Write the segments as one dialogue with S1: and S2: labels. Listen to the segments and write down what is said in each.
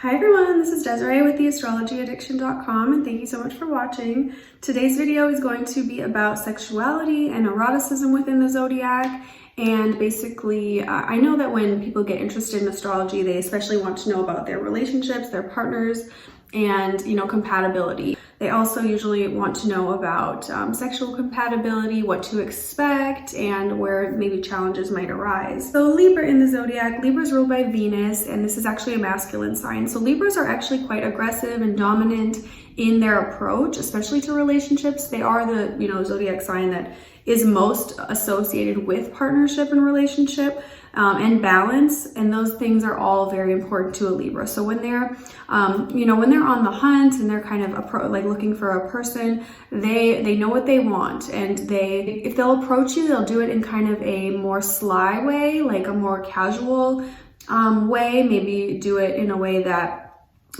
S1: Hi everyone, this is Desiree with theastrologyaddiction.com and thank you so much for watching. Today's video is going to be about sexuality and eroticism within the zodiac. And basically, I know that when people get interested in astrology, they especially want to know about their relationships, their partners, and compatibility. They also usually want to know about sexual compatibility, what to expect, and where maybe challenges might arise. So Libra in the zodiac, Libra is ruled by Venus, and this is actually a masculine sign. So Libras are actually quite aggressive and dominant in their approach, especially to relationships. They are the zodiac sign that is most associated with partnership and relationship and balance, and those things are all very important to a Libra. So when they're when they're on the hunt and they're kind of looking for a person, they know what they want, and if they'll approach you, they'll do it in kind of a more sly way, like a more casual way. Maybe do it in a way that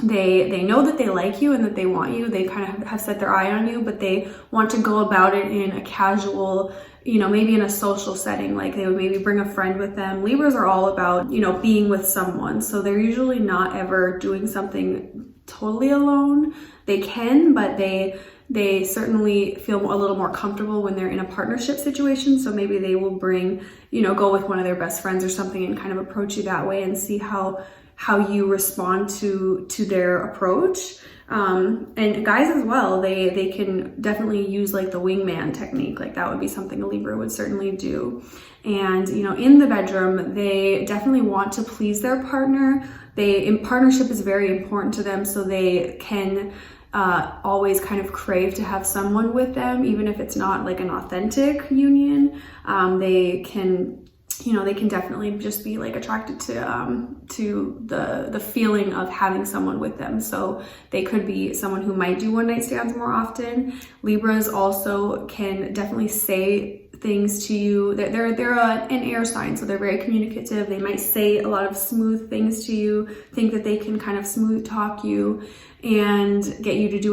S1: they know that they like you and that they want you. They kind of have set their eye on you, but they want to go about it in a casual, maybe in a social setting. Like they would maybe bring a friend with them. Libras are all about, being with someone. So they're usually not ever doing something totally alone. They can, but they certainly feel a little more comfortable when they're in a partnership situation. So maybe they will bring, go with one of their best friends or something and kind of approach you that way and see how you respond to their approach. And guys as well, they can definitely use like the wingman technique. Like that would be something a Libra would certainly do. And in the bedroom, they definitely want to please their partner. Partnership is very important to them, so they can always kind of crave to have someone with them, even if it's not like an authentic union. They can definitely just be like attracted to the feeling of having someone with them. So they could be someone who might do one night stands more often. Libras also can definitely say things to you. They're an air sign, so they're very communicative. They might say a lot of smooth things to you, think that they can kind of smooth talk you and get you to do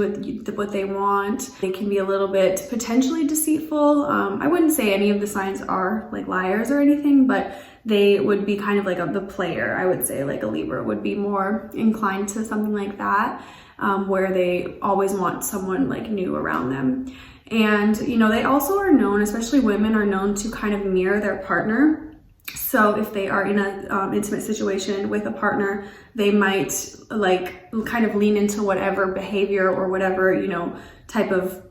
S1: what they want. They can be a little bit potentially deceitful. I wouldn't say any of the signs are like liars or anything, but they would be kind of like the player. I would say like a Libra would be more inclined to something like that, where they always want someone like new around them. And they also are known, especially women are known to kind of mirror their partner. So if they are in an intimate situation with a partner, they might like kind of lean into whatever behavior or whatever type of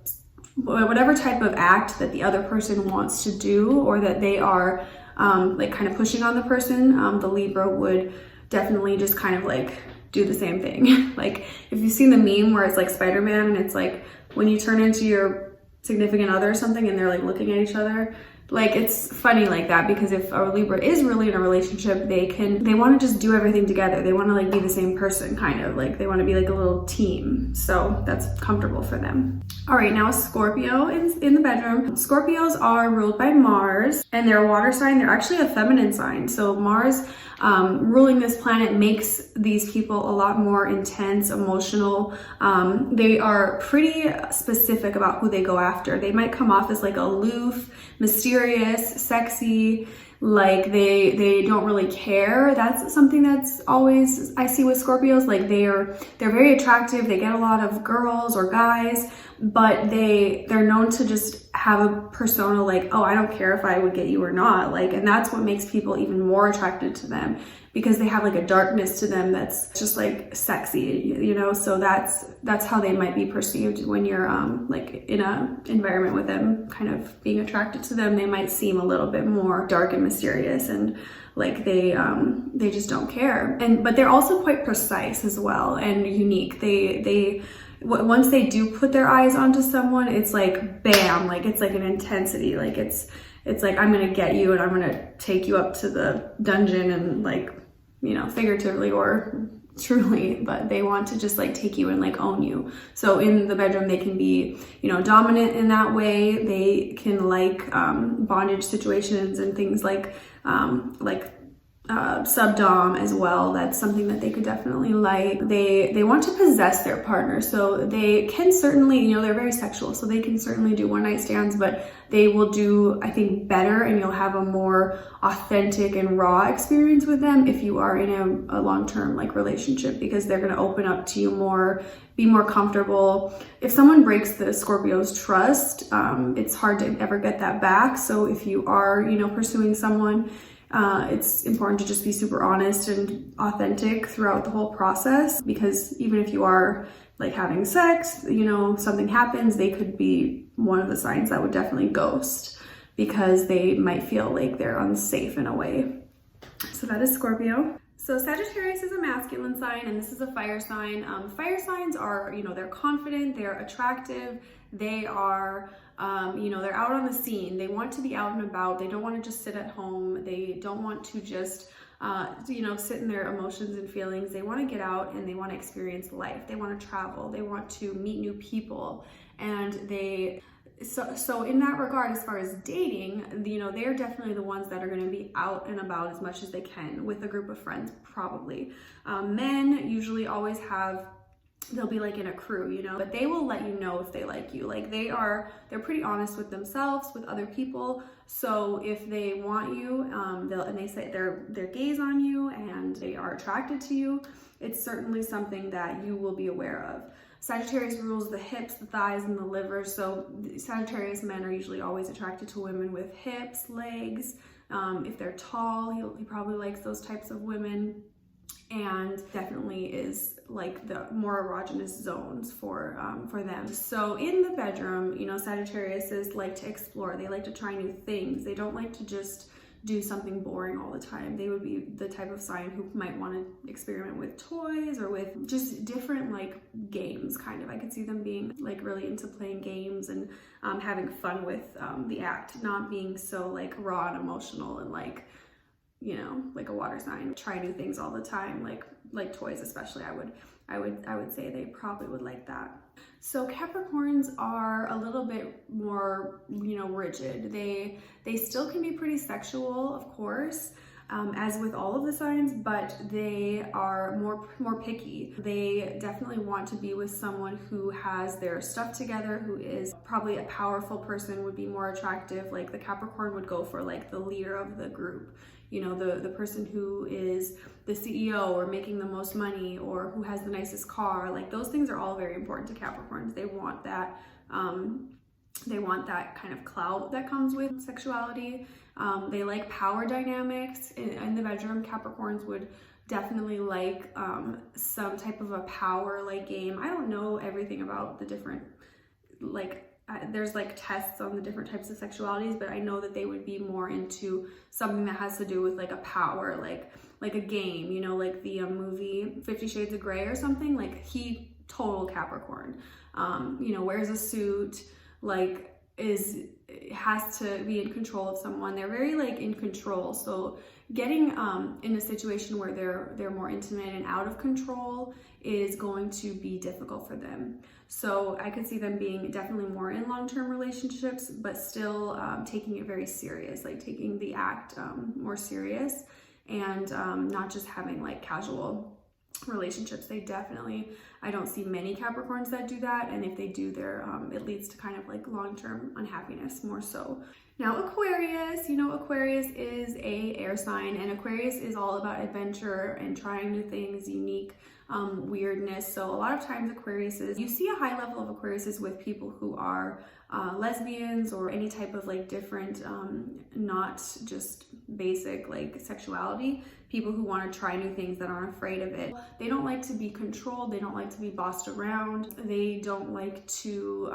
S1: act that the other person wants to do, or that they are like kind of pushing on the person. The Libra would definitely just kind of like do the same thing. Like if you've seen the meme where it's like Spider-Man and it's like when you turn into your significant other or something and they're like looking at each other. Like it's funny like that, because if a Libra is really in a relationship, they want to just do everything together. They want to like be the same person, kind of like they want to be like a little team. So that's comfortable for them. All right, now Scorpio in the bedroom. Scorpios are ruled by Mars, and they're a water sign. They're actually a feminine sign. So Mars ruling this planet makes these people a lot more intense, emotional. They are pretty specific about who they go after. They might come off as like aloof, mysterious, sexy, like they don't really care. That's something that's always I see with Scorpios. Like they're very attractive. They get a lot of girls or guys, but they're known to just have a persona like, oh, I don't care if I would get you or not. Like, and that's what makes people even more attracted to them, because they have like a darkness to them that's just like sexy, so that's how they might be perceived when you're like in a environment with them, kind of being attracted to them. They might seem a little bit more dark and mysterious, and like they just don't care. But they're also quite precise as well and unique. Once they do put their eyes onto someone, it's like bam, like it's like an intensity. Like it's like, I'm gonna get you and I'm gonna take you up to the dungeon, and like, figuratively or truly, but they want to just like take you and like own you. So in the bedroom, they can be, dominant in that way. They can like bondage situations and things like subdom as well. That's something that they could definitely like. They want to possess their partner, so they can certainly, you know, they're very sexual, so they can certainly do one night stands, but they will do, I think, better, and you'll have a more authentic and raw experience with them if you are in a long-term like relationship, because they're going to open up to you more, be more comfortable. If someone breaks the Scorpio's trust, it's hard to ever get that back. So if you are, you know, pursuing someone, it's important to just be super honest and authentic throughout the whole process, because even if you are like having sex, you know, something happens, they could be one of the signs that would definitely ghost, because they might feel like they're unsafe in a way. So that is Scorpio. So Sagittarius is a masculine sign, and this is a fire sign. Fire signs are, you know, they're confident, they're attractive, they are, you know, they're out on the scene. They want to be out and about. They don't want to just sit at home. They don't want to just, you know, sit in their emotions and feelings. They want to get out and they want to experience life. They want to travel. They want to meet new people. And so in that regard, as far as dating, you know, they're definitely the ones that are going to be out and about as much as they can with a group of friends, probably. Men usually always have, they'll be like in a crew, you know, but they will let you know if they like you. Like they're pretty honest with themselves, with other people. So if they want you, and they say their gaze on you and they are attracted to you, it's certainly something that you will be aware of. Sagittarius rules the hips, the thighs, and the liver. So Sagittarius men are usually always attracted to women with hips, legs. If they're tall, he probably likes those types of women, and definitely is like the more erogenous zones for them. So in the bedroom, you know, Sagittariuses like to explore. They like to try new things. They don't like to just do something boring all the time. They would be the type of sign who might want to experiment with toys or with just different like games, kind of. I could see them being like really into playing games and having fun with the act, not being so like raw and emotional and like, you know, like a water sign. Try new things all the time, like toys especially. I would say they probably would like that. So Capricorns are a little bit more, you know, rigid. They still can be pretty sexual, of course, as with all of the signs, but they are more picky. They definitely want to be with someone who has their stuff together, who is probably a powerful person, would be more attractive. Like the Capricorn would go for like the leader of the group, you know, the person who is the CEO or making the most money or who has the nicest car. Like those things are all very important to Capricorns. They want that kind of clout that comes with sexuality. They like power dynamics in the bedroom. Capricorns would definitely like some type of a power like game. I don't know everything about the different, like, there's like tests on the different types of sexualities, but I know that they would be more into something that has to do with like a power, like a game, you know, like the movie 50 Shades of Grey or something. Like he total Capricorn, you know, wears a suit, like has to be in control of someone. They're very like in control. So getting in a situation where they're more intimate and out of control is going to be difficult for them. So I could see them being definitely more in long-term relationships, but still taking it very serious, like taking the act more serious, and not just having like casual relationships. I don't see many Capricorns that do that, and if they do, it leads to kind of like long-term unhappiness more so. Now Aquarius, you know, Aquarius is a air sign, and Aquarius is all about adventure and trying new things, unique weirdness. So a lot of times you see a high level of Aquariuses with people who are lesbians or any type of like different, not just basic like sexuality, people who want to try new things that aren't afraid of it. They don't like to be controlled. They don't like to be bossed around. They don't like to,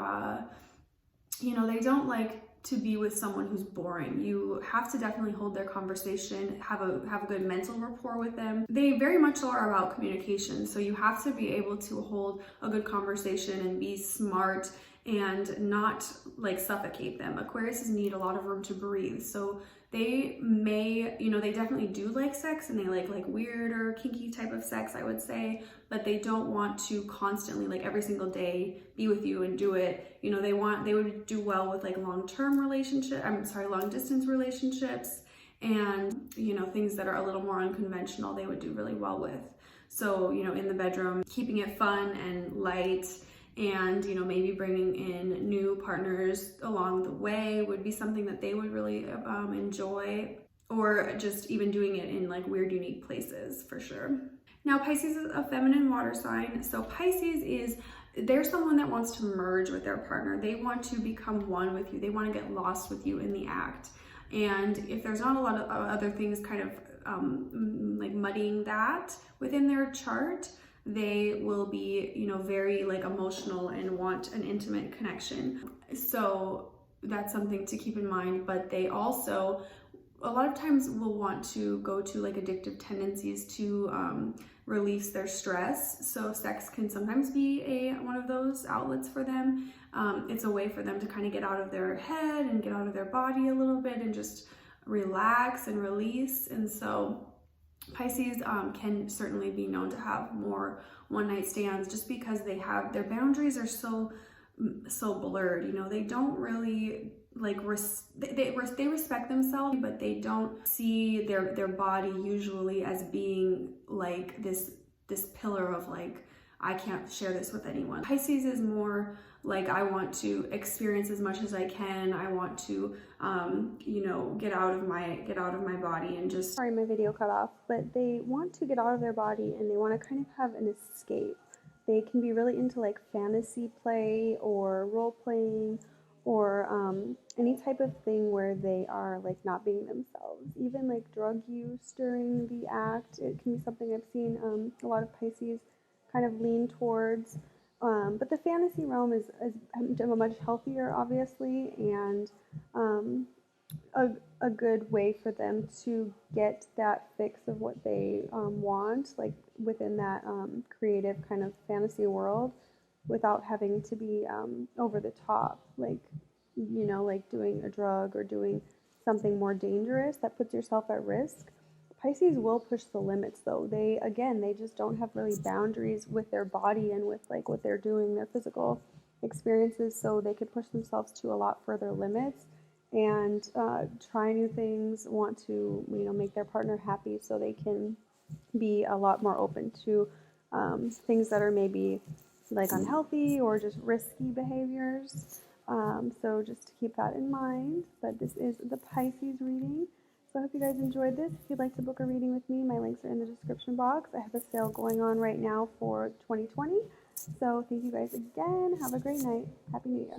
S1: they don't like to be with someone who's boring. You have to definitely hold their conversation, have a good mental rapport with them. They very much are about communication, so you have to be able to hold a good conversation and be smart and not like suffocate them. Aquariuses need a lot of room to breathe, so they may, they definitely do like sex, and they like weirder, kinky type of sex, I would say, but they don't want to constantly, like every single day, be with you and do it. They would do well with like long distance relationships, and, you know, things that are a little more unconventional, they would do really well with. So, you know, in the bedroom, keeping it fun and light, and, you know, maybe bringing in new partners along the way would be something that they would really enjoy, or just even doing it in like weird, unique places for sure. Now, Pisces is a feminine water sign. So Pisces they're someone that wants to merge with their partner. They want to become one with you. They want to get lost with you in the act. And if there's not a lot of other things kind of like muddying that within their chart, they will be, you know, very like emotional and want an intimate connection. So that's something to keep in mind. But they also a lot of times will want to go to like addictive tendencies to release their stress. So sex can sometimes be one of those outlets for them. It's a way for them to kind of get out of their head and get out of their body a little bit and just relax and release. And so Pisces can certainly be known to have more one-night stands just because their boundaries are so blurred. You know, they don't really like they respect themselves, but they don't see their body usually as being like this pillar of like, I can't share this with anyone. Pisces is more like, I want to experience as much as I can. I want to, you know, get out of my body and just. Sorry, my video cut off. But they want to get out of their body and they want to kind of have an escape. They can be really into like fantasy play or role playing or any type of thing where they are like not being themselves. Even like drug use during the act, it can be something I've seen a lot of Pisces kind of lean towards. But the fantasy realm is much healthier, obviously, and a good way for them to get that fix of what they want, like within that creative kind of fantasy world, without having to be over the top, like, you know, like doing a drug or doing something more dangerous that puts yourself at risk. Pisces will push the limits though. They just don't have really boundaries with their body and with like what they're doing, their physical experiences, so they could push themselves to a lot further limits and try new things, want to, you know, make their partner happy, so they can be a lot more open to things that are maybe like unhealthy or just risky behaviors. So just to keep that in mind. But this is the Pisces reading. So I hope you guys enjoyed this. If you'd like to book a reading with me, my links are in the description box. I have a sale going on right now for 2020. So thank you guys again. Have a great night. Happy New Year.